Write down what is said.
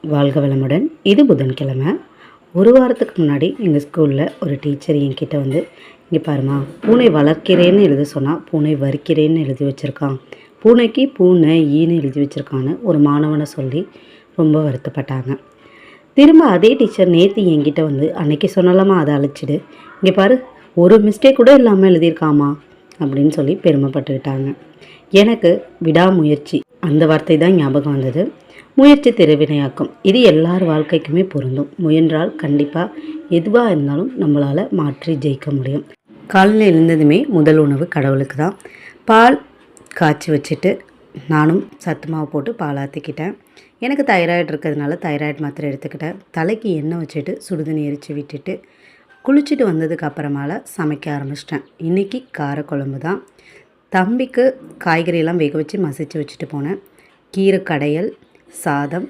வாழ்க வளமுடன். இது புதன்கிழமை. ஒரு வாரத்துக்கு முன்னாடி எங்கள் ஸ்கூலில் ஒரு டீச்சர் என்கிட்ட வந்து, இங்கே பாருமா, பூனை வளர்க்கிறேன்னு எழுத சொன்னால் பூனை வரிக்கிறேன்னு எழுதி வச்சுருக்கான், பூனைக்கு பூனை ஈன்னு எழுதி வச்சுருக்கான்னு ஒரு மாணவனை சொல்லி ரொம்ப வருத்தப்பட்டாங்க. திரும்ப அதே டீச்சர் நேற்று என்கிட்ட வந்து, அன்னைக்கு சொன்னலாமா அதை அழைச்சிடு, இங்கே பாரு ஒரு மிஸ்டேக் கூட இல்லாமல் எழுதியிருக்காமா அப்படின்னு சொல்லி பெருமைப்பட்டுக்கிட்டாங்க. எனக்கு விடாமுயற்சி அந்த வார்த்தை தான் ஞாபகம் வந்தது. முயற்சி திருவினையாக்கும். இது எல்லார் வாழ்க்கைக்குமே பொருந்தும். முயன்றால் கண்டிப்பாக எதுவாக இருந்தாலும் நம்மளால் மாற்றி ஜெயிக்க முடியும். காலையில் எழுந்ததுமே முதல் உணவு கடவுளுக்கு தான். பால் காய்ச்சி வச்சுட்டு நானும் சத்து மாவு போட்டு பால் ஆற்றிக்கிட்டேன். எனக்கு தைராய்டு இருக்கிறதுனால தைராய்டு மாத்திரை எடுத்துக்கிட்டேன். தலைக்கு எண்ணெய் வச்சுட்டு சுடுதண்ணி எரித்து விட்டுட்டு குளிச்சுட்டு வந்ததுக்கு அப்புறமால சமைக்க ஆரம்பிச்சிட்டேன். இன்றைக்கி காரக்குழம்பு தான். தம்பிக்கு காய்கறியெல்லாம் வேக வச்சு மசிச்சு வச்சுட்டு போனேன். கீரை கடையல், சாதம்,